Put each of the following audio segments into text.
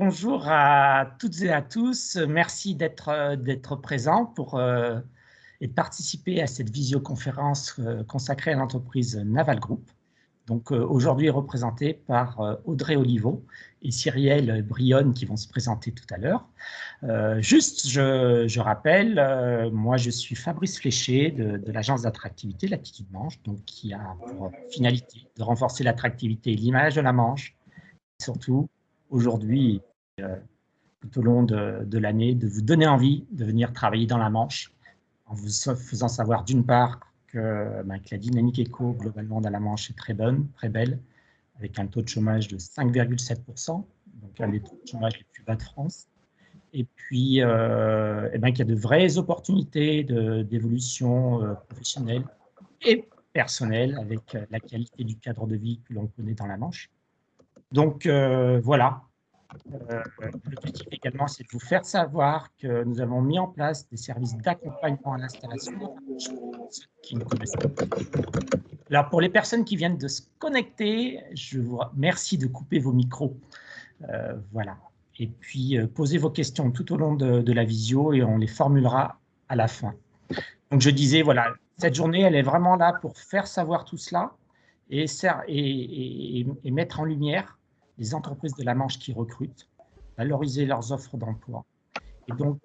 bonjour à toutes et à tous. Merci d'être présents et de participer à cette visioconférence consacrée à l'entreprise Naval Group. Donc aujourd'hui représentée par Audrey Oliveau et Cyrielle Brionne qui vont se présenter tout à l'heure. Je rappelle, moi je suis Fabrice Fléché de l'agence d'attractivité La Petite Manche, donc qui a pour finalité de renforcer l'attractivité et l'image de la Manche, et surtout aujourd'hui, tout au long de l'année, de vous donner envie de venir travailler dans la Manche, en vous faisant savoir d'une part que la dynamique éco globalement dans la Manche est très bonne, très belle, avec un taux de chômage de 5,7%, donc un des taux de chômage les plus bas de France, et puis qu'il y a de vraies opportunités d'évolution professionnelle et personnelle avec la qualité du cadre de vie que l'on connaît dans la Manche. Donc voilà. L'objectif également, c'est de vous faire savoir que nous avons mis en place des services d'accompagnement à l'installation qui ne connaissent pas. Alors, pour les personnes qui viennent de se connecter, je vous remercie de couper vos micros. Voilà. Et puis, posez vos questions tout au long de la visio et on les formulera à la fin. Donc, je disais, voilà, cette journée, elle est vraiment là pour faire savoir tout cela et mettre en lumière les entreprises de la Manche qui recrutent, valoriser leurs offres d'emploi. Et donc,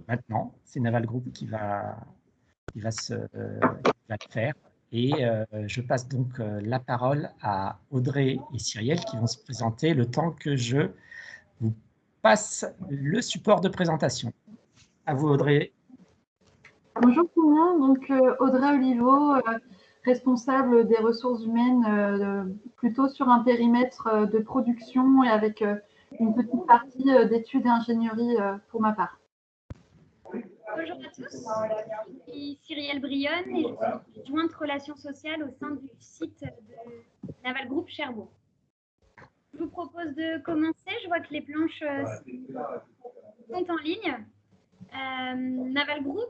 maintenant, c'est Naval Group qui va le faire. Et je passe donc la parole à Audrey et Cyrielle qui vont se présenter le temps que je vous passe le support de présentation. À vous, Audrey. Bonjour tout le monde, donc Audrey Oliveau, responsable des ressources humaines, plutôt sur un périmètre de production et avec une petite partie d'études et ingénierie pour ma part. Bonjour à tous, je suis Cyrielle Brionne et je suis jointe relations sociales au sein du site de Naval Group Cherbourg. Je vous propose de commencer, je vois que les planches sont en ligne. Naval Group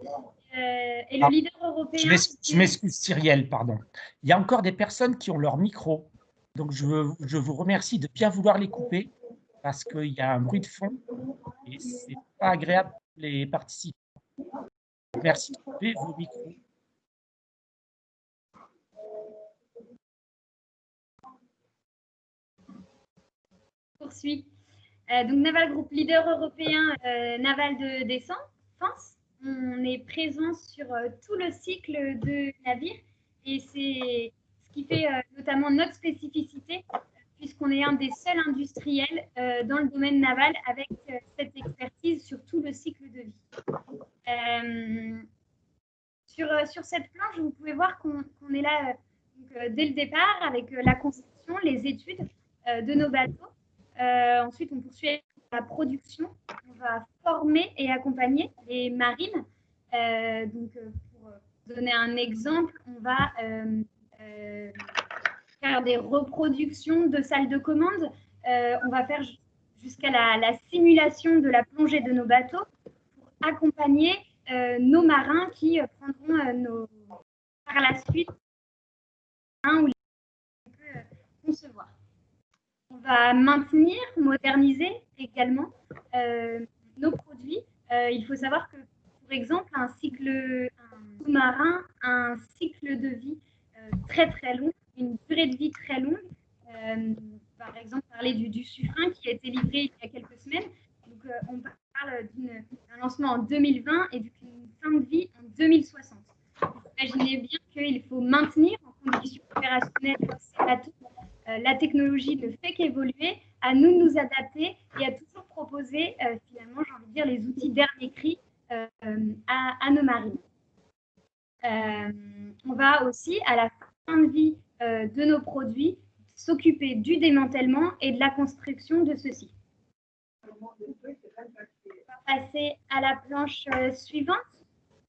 est le leader européen. Je m'excuse Cyrielle, pardon. Il y a encore des personnes qui ont leur micro, donc je vous remercie de bien vouloir les couper parce qu'il y a un bruit de fond et ce n'est pas agréable pour les participants. Merci de couper vos micros. Poursuit. Donc Naval Group, leader européen naval de défense. On est présent sur tout le cycle de navire et c'est ce qui fait notamment notre spécificité puisqu'on est un des seuls industriels dans le domaine naval avec cette expertise sur tout le cycle de vie. Sur cette planche, vous pouvez voir qu'on est là dès le départ avec la conception, les études de nos bateaux. Ensuite, on poursuit avec la production. On va former et accompagner les marines. Pour donner un exemple, on va faire des reproductions de salles de commande. On va faire jusqu'à la simulation de la plongée de nos bateaux pour accompagner nos marins qui prendront par la suite où on peut concevoir. On va maintenir, moderniser également nos produits. Il faut savoir que, pour exemple, un sous-marin a un cycle de vie très très long, une durée de vie très longue. Par exemple, parler du Suffren qui a été livré il y a quelques semaines. Donc, on parle d'un lancement en 2020 et d'une fin de vie en 2060. Vous imaginez bien qu'il faut maintenir en conditions opérationnelles ces bateaux. La technologie ne fait qu'évoluer, à nous de nous adapter et à toujours proposer, finalement, j'ai envie de dire, les outils dernier cri à nos marines. On va aussi, à la fin de vie de nos produits, s'occuper du démantèlement et de la construction de ceux-ci. On va passer à la planche suivante.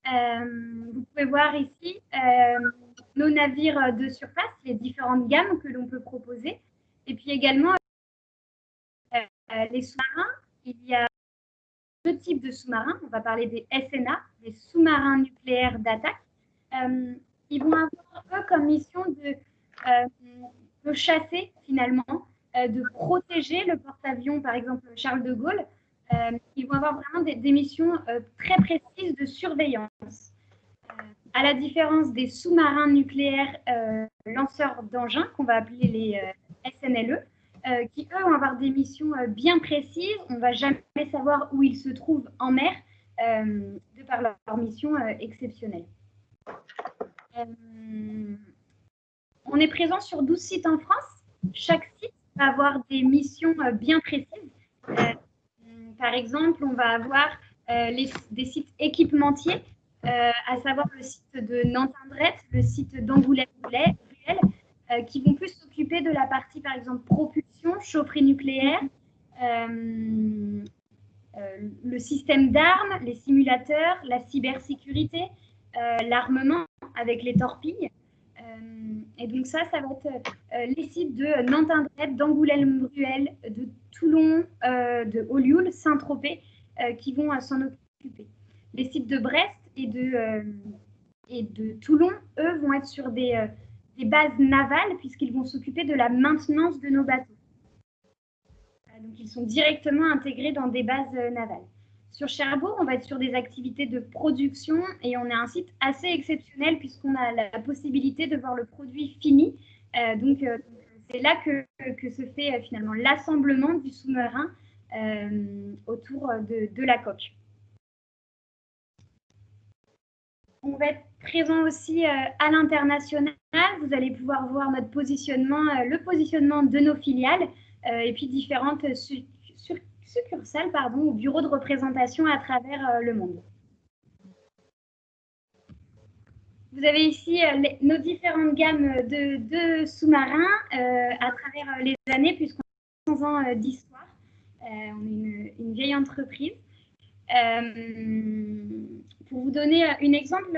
Vous pouvez voir ici nos navires de surface, les différentes gammes que l'on peut proposer. Et puis également les sous-marins. Il y a deux types de sous-marins. On va parler des SNA, des sous-marins nucléaires d'attaque. Ils vont avoir eux comme mission de chasser finalement de protéger le porte-avions, par exemple Charles de Gaulle. Ils vont avoir vraiment des missions très précises de surveillance. À la différence des sous-marins nucléaires lanceurs d'engins, qu'on va appeler les SNLE, qui, eux, vont avoir des missions bien précises. On ne va jamais savoir où ils se trouvent en mer, de par leur mission exceptionnelle. On est présent sur 12 sites en France. Chaque site va avoir des missions bien précises. Par exemple, on va avoir des sites équipementiers, à savoir le site de Nantes-Indrette, le site d'Angoulême-Ruel, qui vont plus s'occuper de la partie, par exemple, propulsion, chaufferie nucléaire, le système d'armes, les simulateurs, la cybersécurité, l'armement avec les torpilles. Et donc ça va être les sites de Nantes-Indrette, d'Angoulême-Ruel, de Toulon, de Olioul, Saint-Tropez, qui vont s'en occuper. Les sites de Brest et de Toulon, eux, vont être sur des bases navales, puisqu'ils vont s'occuper de la maintenance de nos bateaux. Donc, ils sont directement intégrés dans des bases navales. Sur Cherbourg, on va être sur des activités de production et on a un site assez exceptionnel puisqu'on a la possibilité de voir le produit fini. Donc, c'est là que se fait finalement l'assemblement du sous-marin autour de la coque. On va être présent aussi à l'international. Vous allez pouvoir voir notre positionnement, le positionnement de nos filiales et puis différentes succursales ou bureaux de représentation à travers le monde. Vous avez ici nos différentes gammes de sous-marins à travers les années, puisqu'on a 100 ans d'histoire. On est une vieille entreprise. Pour vous donner un exemple,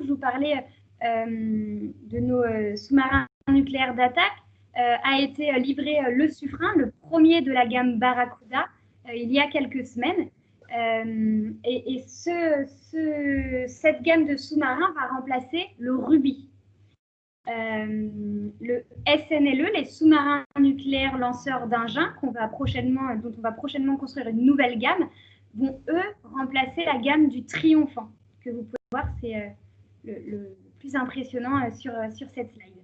je vous parlais de nos sous-marins nucléaires d'attaque. A été livré le Suffren, le premier de la gamme Barracuda, il y a quelques semaines. Et cette gamme de sous-marins va remplacer le Ruby. Le SNLE, les sous-marins nucléaires lanceurs d'engins, dont on va prochainement construire une nouvelle gamme, vont, eux, remplacer la gamme du Triomphant, que vous pouvez voir, c'est le plus impressionnant sur cette slide.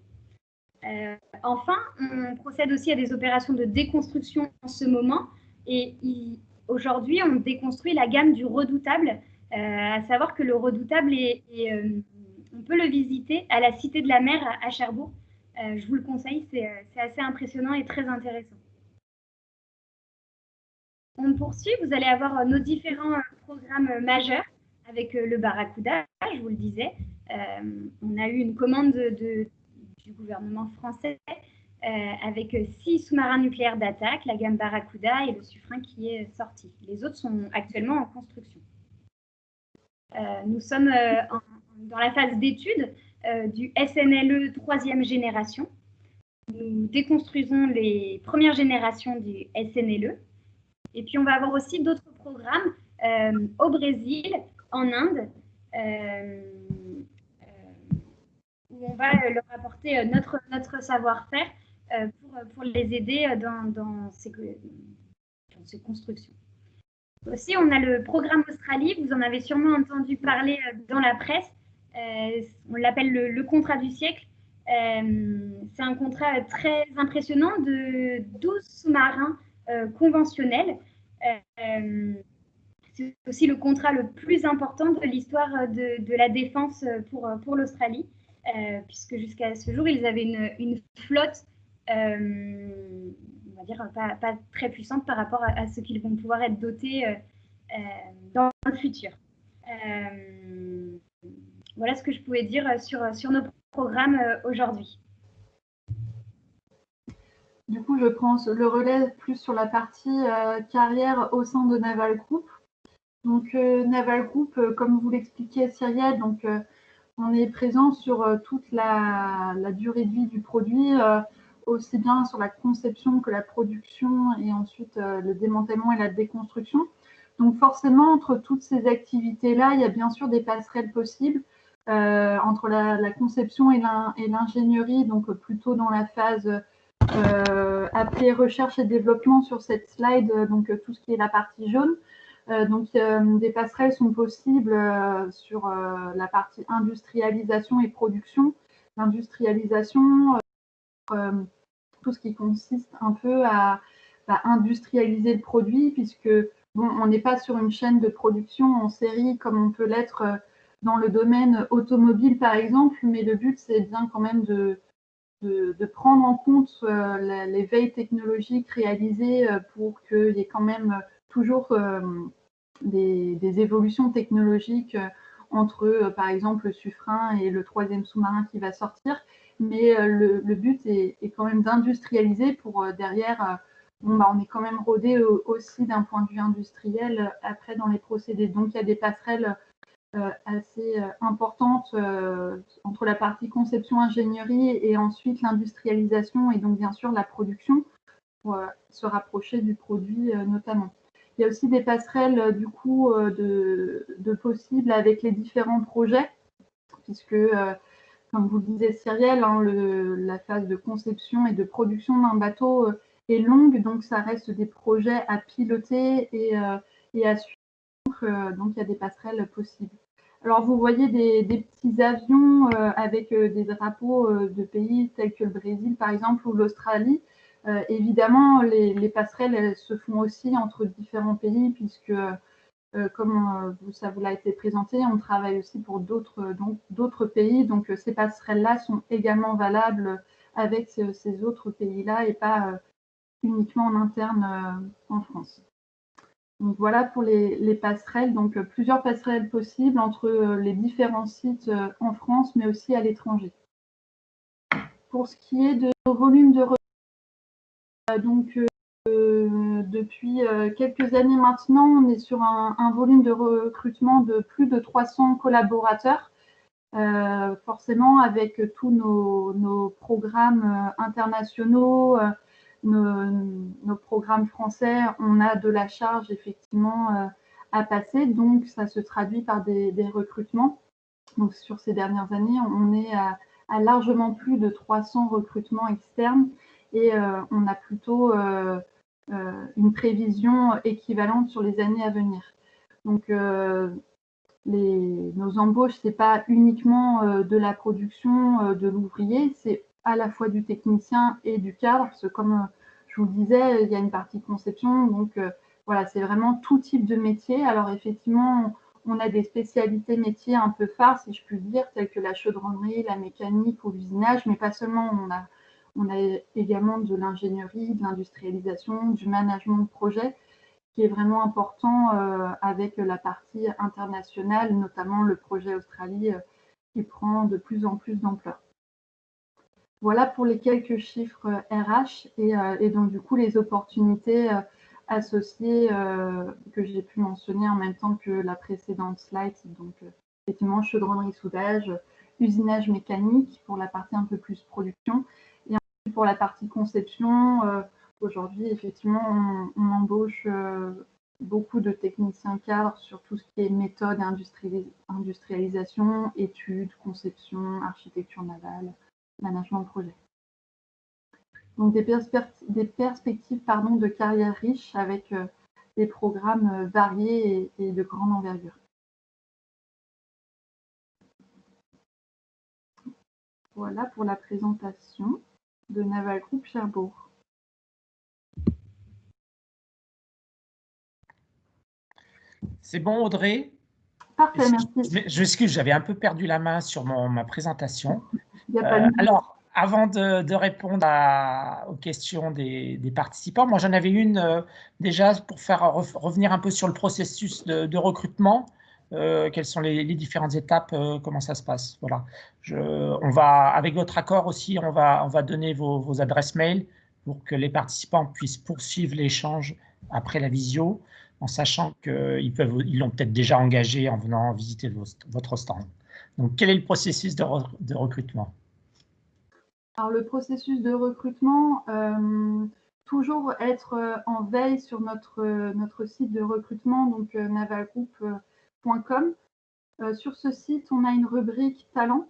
Enfin, on procède aussi à des opérations de déconstruction en ce moment. Et aujourd'hui, on déconstruit la gamme du Redoutable, à savoir que le Redoutable, on peut le visiter à la Cité de la Mer à Cherbourg. Je vous le conseille, c'est assez impressionnant et très intéressant. On poursuit, vous allez avoir nos différents programmes majeurs avec le Barracuda, je vous le disais. On a eu une commande du gouvernement français avec 6 sous-marins nucléaires d'attaque, la gamme Barracuda et le Suffren qui est sorti. Les autres sont actuellement en construction. Nous sommes dans la phase d'étude du SNLE 3e génération. Nous déconstruisons les premières générations du SNLE. Et puis, on va avoir aussi d'autres programmes au Brésil, en Inde, où on va leur apporter notre savoir-faire pour les aider dans ces constructions. Aussi, on a le programme Australie. Vous en avez sûrement entendu parler dans la presse. On l'appelle le contrat du siècle. C'est un contrat très impressionnant de 12 sous-marins conventionnels. C'est aussi le contrat le plus important de l'histoire de la défense pour l'Australie, puisque jusqu'à ce jour, ils avaient une flotte, on va dire, pas très puissante par rapport à ce qu'ils vont pouvoir être dotés dans le futur. Voilà ce que je pouvais dire sur nos programmes aujourd'hui. Du coup, je prends le relais plus sur la partie carrière au sein de Naval Group. Donc, Naval Group, comme vous l'expliquiez, Cyrielle, donc, on est présent sur toute la durée de vie du produit, aussi bien sur la conception que la production et ensuite le démantèlement et la déconstruction. Donc, forcément, entre toutes ces activités-là, il y a bien sûr des passerelles possibles entre la conception et l'ingénierie, donc plutôt dans la phase appelée recherche et développement sur cette slide, donc tout ce qui est la partie jaune. Donc, des passerelles sont possibles sur la partie industrialisation et production. L'industrialisation, tout ce qui consiste un peu à industrialiser le produit, puisque bon, on n'est pas sur une chaîne de production en série comme on peut l'être dans le domaine automobile, par exemple, mais le but, c'est bien quand même de prendre en compte les veilles technologiques réalisées pour qu'il y ait quand même toujours des évolutions technologiques entre, par exemple, le Suffren et le 3e sous-marin qui va sortir. Mais le but est quand même d'industrialiser pour derrière, bon, on est quand même rodé aussi d'un point de vue industriel après dans les procédés. Donc, il y a des passerelles assez importantes entre la partie conception ingénierie et ensuite l'industrialisation et donc bien sûr la production pour se rapprocher du produit notamment. Il y a aussi des passerelles du coup de possibles avec les différents projets, puisque comme vous le disiez Cyrielle, hein, la phase de conception et de production d'un bateau est longue, donc ça reste des projets à piloter et à suivre, donc il y a des passerelles possibles. Alors vous voyez des petits avions avec des drapeaux de pays tels que le Brésil par exemple ou l'Australie. Évidemment, les passerelles elles se font aussi entre différents pays puisque comme ça vous l'a été présenté, on travaille aussi pour d'autres pays. Donc ces passerelles-là sont également valables avec ces autres pays-là et pas uniquement en interne en France. Donc voilà pour les passerelles, donc plusieurs passerelles possibles entre les différents sites en France, mais aussi à l'étranger. Pour ce qui est de nos volumes de donc depuis quelques années maintenant, on est sur un volume de recrutement de plus de 300 collaborateurs. Forcément, avec tous nos programmes internationaux, nos programmes français, on a de la charge effectivement à passer, donc ça se traduit par des recrutements. Donc sur ces dernières années, on est à largement plus de 300 recrutements externes et on a plutôt une prévision équivalente sur les années à venir. Donc nos embauches, ce n'est pas uniquement de la production de l'ouvrier, c'est à la fois du technicien et du cadre, parce que comme je vous le disais, il y a une partie conception, donc voilà, c'est vraiment tout type de métier. Alors effectivement, on a des spécialités métiers un peu phares, si je puis dire, telles que la chaudronnerie, la mécanique ou l'usinage, mais pas seulement, on a également de l'ingénierie, de l'industrialisation, du management de projet, qui est vraiment important avec la partie internationale, notamment le projet Australie qui prend de plus en plus d'ampleur. Voilà pour les quelques chiffres RH et donc du coup les opportunités associées que j'ai pu mentionner en même temps que la précédente slide. Donc effectivement chaudronnerie soudage, usinage mécanique pour la partie un peu plus production et ensuite pour la partie conception. Aujourd'hui, effectivement, on embauche beaucoup de techniciens cadres sur tout ce qui est méthode, industrialisation, études, conception, architecture navale, management de projet. Donc des perspectives de carrière riches avec des programmes variés et de grande envergure. Voilà pour la présentation de Naval Group Cherbourg. C'est bon, Audrey? Parfait, merci. Je m'excuse, j'avais un peu perdu la main sur ma présentation. Alors, avant de répondre aux questions des participants, moi j'en avais une déjà pour faire revenir un peu sur le processus de recrutement. Quelles sont les différentes étapes, comment ça se passe. Voilà. On va, avec votre accord aussi, on va donner vos adresses mail pour que les participants puissent poursuivre l'échange après la visio, en sachant qu'ils l'ont peut-être déjà engagé en venant visiter votre stand. Donc, quel est le processus de recrutement? Alors, le processus de recrutement, toujours être en veille sur notre site de recrutement, donc navalgroup.com. Sur ce site, on a une rubrique talent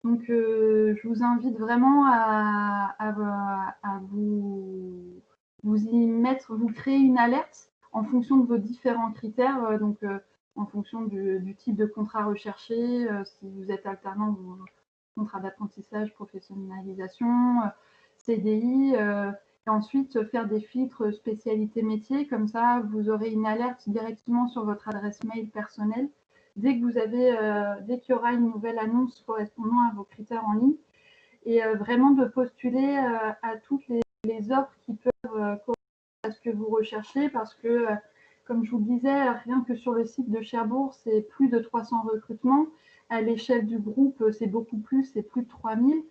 Donc, je vous invite vraiment à vous y mettre, vous créer une alerte en fonction de vos différents critères, donc en fonction du type de contrat recherché, si vous êtes alternant ou contrat d'apprentissage, professionnalisation, CDI, et ensuite faire des filtres spécialité métier, comme ça vous aurez une alerte directement sur votre adresse mail personnelle dès qu'il y aura une nouvelle annonce correspondant à vos critères en ligne, et vraiment de postuler à toutes les offres qui peuvent correspondre à ce que vous recherchez, parce que comme je vous le disais, rien que sur le site de Cherbourg, c'est plus de 300 recrutements. À l'échelle du groupe, c'est beaucoup plus, c'est plus de 3000.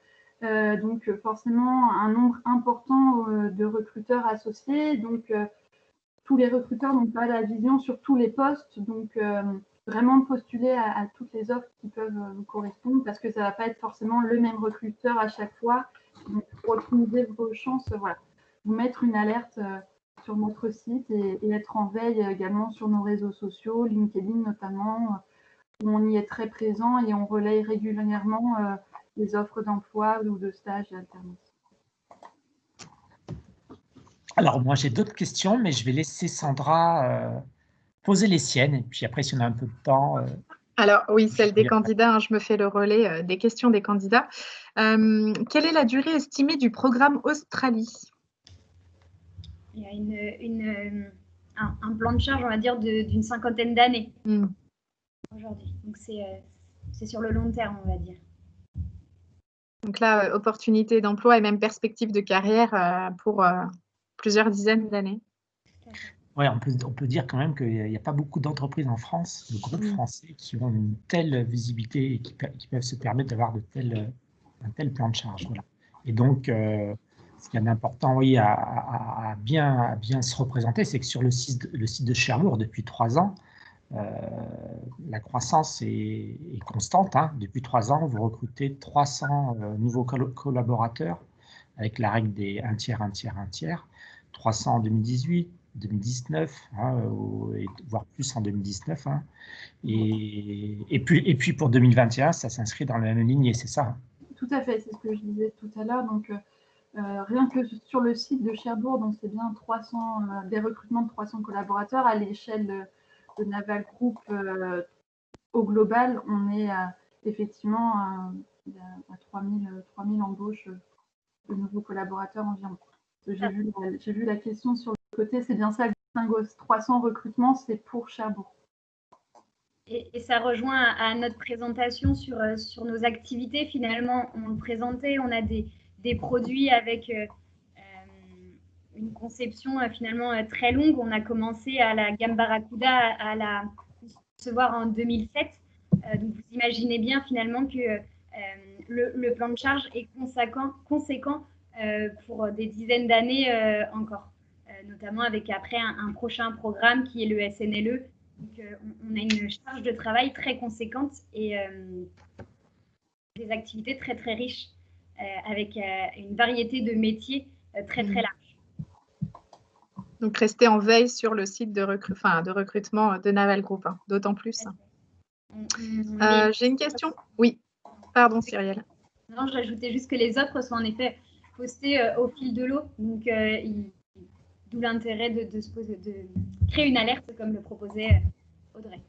Donc forcément, un nombre important de recruteurs associés. Donc tous les recruteurs n'ont pas la vision sur tous les postes. Donc vraiment postuler à toutes les offres qui peuvent vous correspondre, parce que ça ne va pas être forcément le même recruteur à chaque fois. Donc pour optimiser vos chances, voilà, vous mettre une alerte sur notre site et être en veille également sur nos réseaux sociaux, LinkedIn notamment, où on y est très présent et on relaye régulièrement les offres d'emploi ou de stage et alternance. Alors, moi, j'ai d'autres questions, mais je vais laisser Sandra poser les siennes. Et puis après, si on a un peu de temps… Alors, oui, celle des candidats, hein, je me fais le relais des questions des candidats. Quelle est la durée estimée du programme Australie? Il y a un plan de charge, on va dire, d'une cinquantaine d'années aujourd'hui. Donc, c'est sur le long terme, on va dire. Donc là, opportunité d'emploi et même perspective de carrière pour plusieurs dizaines d'années. Oui, on peut dire quand même qu'il n'y a pas beaucoup d'entreprises en France, de groupes français, qui ont une telle visibilité et qui peuvent se permettre d'avoir un tel plan de charge. Voilà. Et donc, ce qui est important, oui, à bien se représenter, c'est que sur le site de Cherbourg, depuis 3 ans, la croissance est constante. Hein. Depuis 3 ans, vous recrutez 300 nouveaux collaborateurs avec la règle des 1 tiers, 1 tiers, 1 tiers. 300 en 2018, 2019, hein, et voire plus en 2019. Hein. Et puis pour 2021, ça s'inscrit dans la même lignée, c'est ça? Tout à fait, c'est ce que je disais tout à l'heure. Donc, rien que sur le site de Cherbourg, donc c'est bien 300, des recrutements de 300 collaborateurs à l'échelle de Naval Group. Au global, on est effectivement à 3000 embauches de nouveaux collaborateurs environ. J'ai vu la question sur le côté, c'est bien ça, 300 recrutements, c'est pour Cherbourg. Et ça rejoint à notre présentation sur nos activités. Finalement, on le présentait, on a des produits avec une conception finalement très longue. On a commencé à la gamme Barracuda à la concevoir en 2007. Donc, vous imaginez bien finalement que le plan de charge est conséquent pour des dizaines d'années encore, notamment avec après un prochain programme qui est le SNLE. Donc, on a une charge de travail très conséquente et des activités très, très riches avec une variété de métiers très, très large. Donc, restez en veille sur le site de recrutement de Naval Group, hein, d'autant plus. J'ai une question. Oui, pardon, Cyrielle. Non, j'ajoutais juste que les offres sont en effet postées au fil de l'eau. Donc, d'où l'intérêt de créer une alerte comme le proposait Audrey.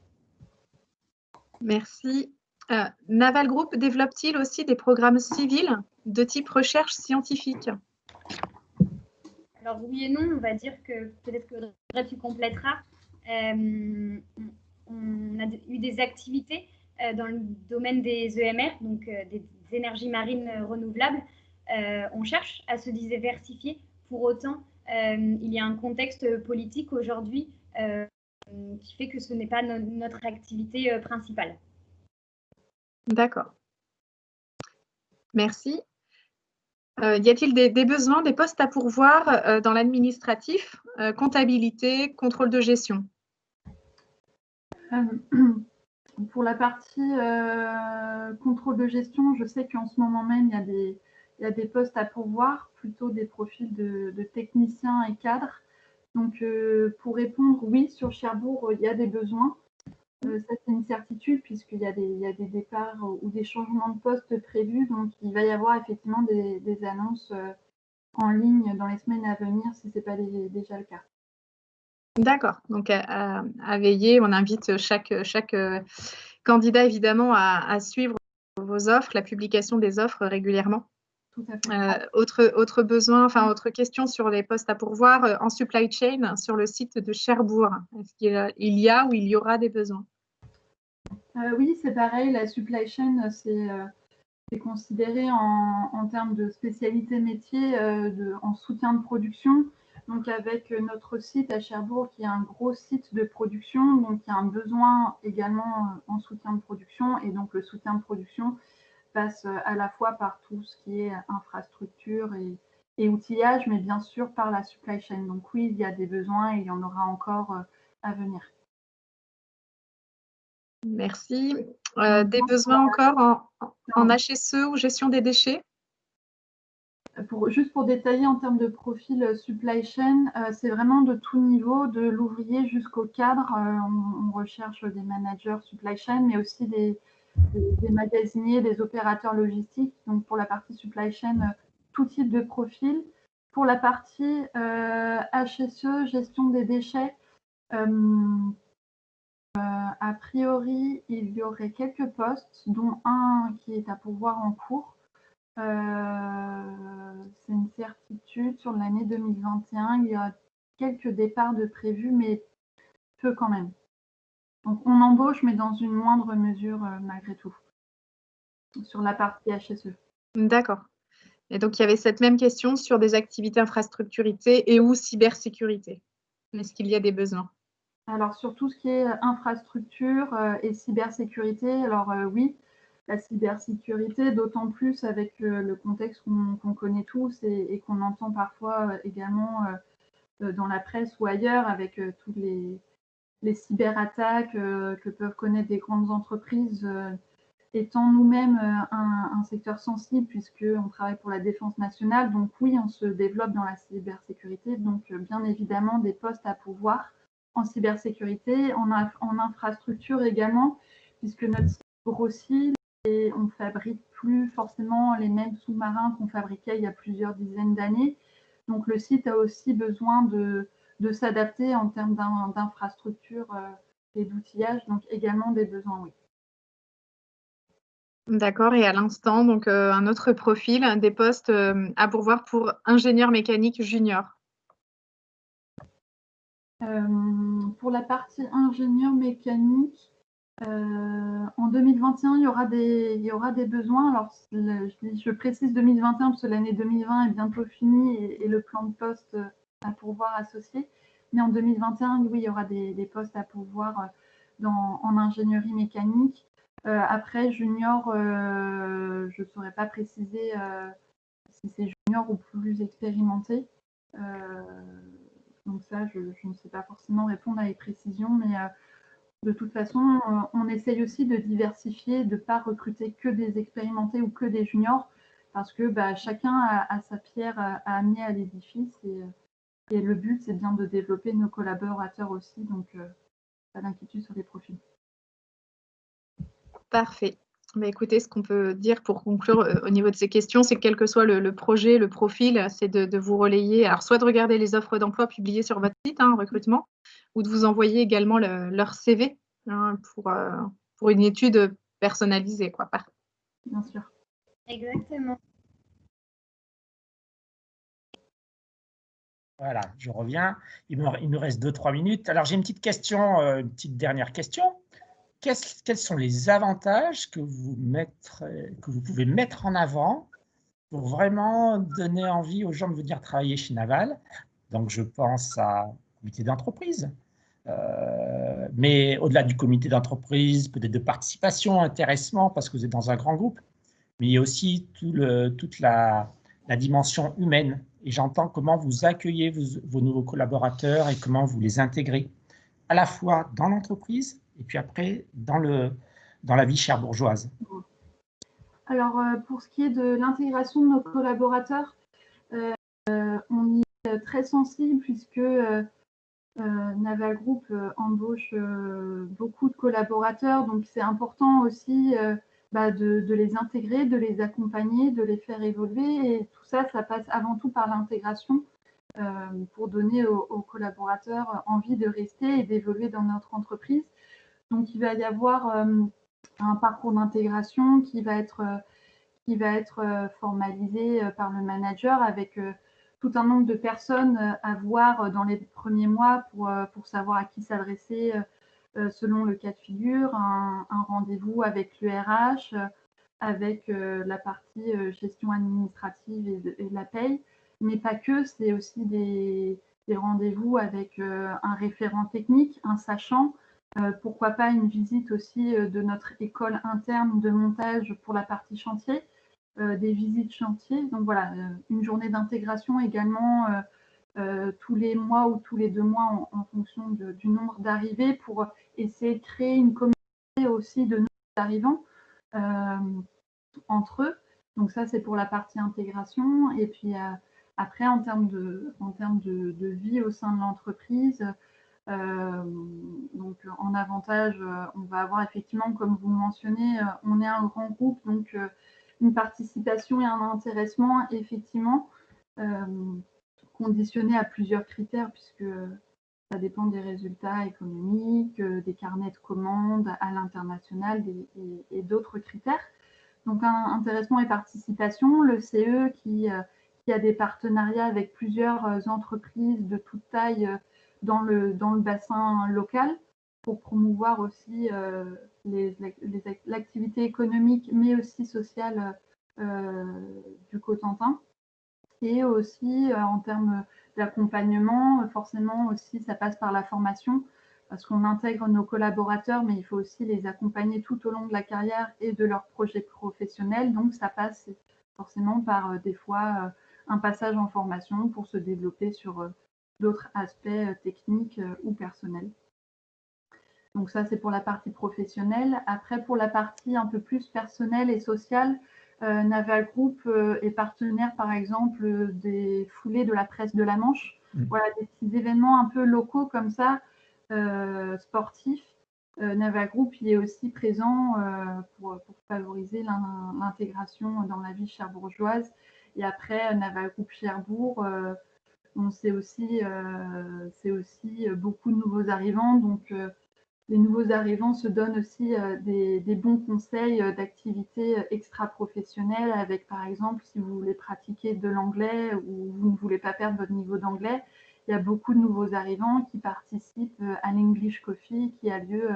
Merci. Naval Group développe-t-il aussi des programmes civils de type recherche scientifique? Alors oui et non, on va dire que peut-être que Audrey, tu compléteras. On a eu des activités dans le domaine des EMR, donc des énergies marines renouvelables. On cherche à se diversifier. Pour autant, il y a un contexte politique aujourd'hui qui fait que ce n'est pas notre activité principale. D'accord. Merci. Y a-t-il des besoins, des postes à pourvoir dans l'administratif, comptabilité, contrôle de gestion? Pour la partie contrôle de gestion, je sais qu'en ce moment même, il y a des postes à pourvoir, plutôt des profils de techniciens et cadres. Donc, pour répondre, oui, sur Cherbourg, il y a des besoins. Ça, c'est une certitude puisqu'il y a des départs ou des changements de poste prévus. Donc, il va y avoir effectivement des annonces en ligne dans les semaines à venir si ce n'est pas déjà le cas. D'accord. Donc, à veiller, on invite chaque candidat, évidemment, à suivre vos offres, la publication des offres régulièrement. Tout à fait. Autre besoin, enfin, autre question sur les postes à pourvoir en supply chain sur le site de Cherbourg. Est-ce qu'il y a ou il y aura des besoins? Oui, c'est pareil. La supply chain, c'est considéré en termes de spécialité métier en soutien de production. Donc, avec notre site à Cherbourg, qui est un gros site de production, donc il y a un besoin également en soutien de production. Et donc, le soutien de production passe à la fois par tout ce qui est infrastructure et outillage, mais bien sûr par la supply chain. Donc oui, il y a des besoins et il y en aura encore à venir. Merci. Des besoins encore en HSE ou gestion des déchets? Juste pour détailler en termes de profil supply chain, c'est vraiment de tout niveau, de l'ouvrier jusqu'au cadre. On recherche des managers supply chain, mais aussi des magasiniers, des opérateurs logistiques. Donc pour la partie supply chain, tout type de profil. Pour la partie HSE, gestion des déchets, a priori, il y aurait quelques postes, dont un qui est à pourvoir en cours. C'est une certitude sur l'année 2021. Il y a quelques départs de prévus, mais peu quand même. Donc on embauche, mais dans une moindre mesure malgré tout, sur la partie HSE. D'accord. Et donc, il y avait cette même question sur des activités infrastructurité et ou cybersécurité. Est-ce qu'il y a des besoins? Alors, sur tout ce qui est infrastructure et cybersécurité, alors oui, la cybersécurité, d'autant plus avec le contexte qu'on connaît tous et qu'on entend parfois également dans la presse ou ailleurs avec toutes les cyberattaques que peuvent connaître des grandes entreprises. Étant nous-mêmes un secteur sensible puisqu'on travaille pour la défense nationale, donc oui, on se développe dans la cybersécurité, donc bien évidemment des postes à pourvoir en cybersécurité, en infrastructure également, puisque notre site grossit et on ne fabrique plus forcément les mêmes sous-marins qu'on fabriquait il y a plusieurs dizaines d'années. Donc le site a aussi besoin de s'adapter en termes d'infrastructure et d'outillage, donc également des besoins, oui. D'accord. Et à l'instant, donc un autre profil, des postes à pourvoir pour ingénieur mécanique junior. Pour la partie ingénieur mécanique, en 2021, il y aura des besoins. Alors, je précise 2021 parce que l'année 2020 est bientôt finie et le plan de poste à pourvoir associé. Mais en 2021, oui, il y aura des postes à pourvoir en ingénierie mécanique. Après, junior, je ne saurais pas préciser si c'est junior ou plus expérimenté. Donc ça, je ne sais pas forcément répondre avec précision, mais de toute façon, on essaye aussi de diversifier, de ne pas recruter que des expérimentés ou que des juniors, parce que chacun a sa pierre à amener à l'édifice et le but, c'est bien de développer nos collaborateurs aussi, donc pas d'inquiétude sur les profils. Parfait. Écoutez, ce qu'on peut dire pour conclure au niveau de ces questions, c'est que quel que soit le projet, le profil, c'est de vous relayer. Alors, soit de regarder les offres d'emploi publiées sur votre site, recrutement, ou de vous envoyer également leur CV pour une étude personnalisée, quoi. Bien sûr. Exactement. Voilà, je reviens. Il nous reste 2-3 minutes. Alors, j'ai une petite question, une petite dernière question. Quels sont les avantages que vous pouvez mettre en avant pour vraiment donner envie aux gens de venir travailler chez Naval? Donc, je pense à comité d'entreprise, mais au-delà du comité d'entreprise, peut-être de participation, intéressement, parce que vous êtes dans un grand groupe, mais il y a aussi toute la dimension humaine. Et j'entends comment vous accueillez vos nouveaux collaborateurs et comment vous les intégrez à la fois dans l'entreprise et puis après dans la vie cherbourgeoise. Alors, pour ce qui est de l'intégration de nos collaborateurs, on y est très sensible puisque Naval Group embauche beaucoup de collaborateurs, donc c'est important aussi de les intégrer, de les accompagner, de les faire évoluer. Et tout ça, ça passe avant tout par l'intégration pour donner aux collaborateurs envie de rester et d'évoluer dans notre entreprise. Donc, il va y avoir un parcours d'intégration qui va être formalisé par le manager avec tout un nombre de personnes à voir dans les premiers mois pour savoir à qui s'adresser selon le cas de figure, un rendez-vous avec l'URH, avec la partie gestion administrative et la paye, mais pas que, c'est aussi des rendez-vous avec un référent technique, un sachant, pourquoi pas une visite aussi de notre école interne de montage pour la partie chantier, des visites chantier. Donc voilà, une journée d'intégration également tous les mois ou tous les 2 mois en fonction du nombre d'arrivées pour essayer de créer une communauté aussi de nouveaux arrivants entre eux. Donc ça, c'est pour la partie intégration. Et puis après, en termes de vie au sein de l'entreprise, donc en avantage, on va avoir effectivement, comme vous mentionnez, on est un grand groupe, donc une participation et un intéressement effectivement conditionné à plusieurs critères puisque ça dépend des résultats économiques, des carnets de commandes à l'international et d'autres critères. Donc intéressement et participation, le CE qui a des partenariats avec plusieurs entreprises de toute taille dans le bassin local pour promouvoir aussi l'activité économique, mais aussi sociale du Cotentin. Et aussi en termes d'accompagnement, forcément aussi ça passe par la formation, parce qu'on intègre nos collaborateurs, mais il faut aussi les accompagner tout au long de la carrière et de leur projet professionnel. Donc ça passe forcément par des fois un passage en formation pour se développer sur d'autres aspects techniques ou personnels. Donc ça, c'est pour la partie professionnelle. Après, pour la partie un peu plus personnelle et sociale, Naval Group est partenaire, par exemple, des foulées de la presse de la Manche. Voilà, des petits événements un peu locaux comme ça, sportifs. Naval Group, il est aussi présent pour favoriser l'intégration dans la vie cherbourgeoise. Et après, Naval Group Cherbourg, c'est aussi beaucoup de nouveaux arrivants. Donc, les nouveaux arrivants se donnent aussi des bons conseils d'activités extra-professionnelles avec, par exemple, si vous voulez pratiquer de l'anglais ou vous ne voulez pas perdre votre niveau d'anglais, il y a beaucoup de nouveaux arrivants qui participent à l'English Coffee qui a lieu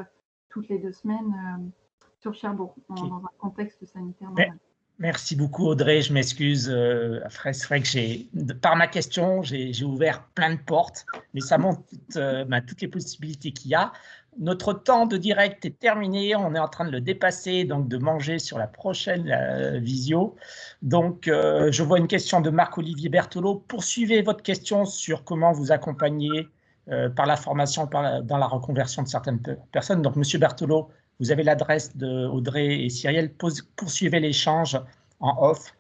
toutes les 2 semaines sur Cherbourg, dans un contexte sanitaire normal. Merci beaucoup Audrey, je m'excuse. C'est vrai que par ma question, j'ai ouvert plein de portes, mais ça montre toutes les possibilités qu'il y a. Notre temps de direct est terminé, on est en train de le dépasser, donc de manger sur la prochaine visio. Donc, je vois une question de Marc-Olivier Berthelot. Poursuivez votre question sur comment vous accompagnez par la formation, dans la reconversion de certaines personnes. Donc, Monsieur Berthelot, vous avez l'adresse d'Audrey et Cyrielle. Poursuivez l'échange en off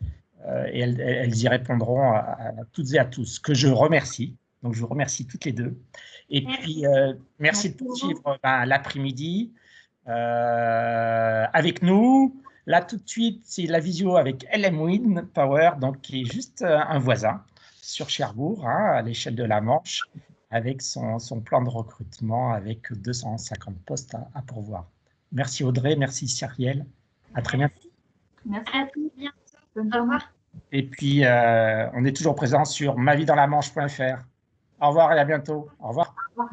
et elles y répondront à toutes et à tous, que je remercie. Donc, je vous remercie toutes les deux. Et puis, merci de poursuivre l'après-midi avec nous. Là, tout de suite, c'est la visio avec LM Wind Power, donc, qui est juste un voisin sur Cherbourg, à l'échelle de la Manche, avec son plan de recrutement avec 250 postes à pourvoir. Merci Audrey, merci Cyrielle. À très bientôt. Merci. À tout bientôt. Au revoir. Et puis, on est toujours présent sur mavidanslamanche.fr. Au revoir et à bientôt. Au revoir. Au revoir.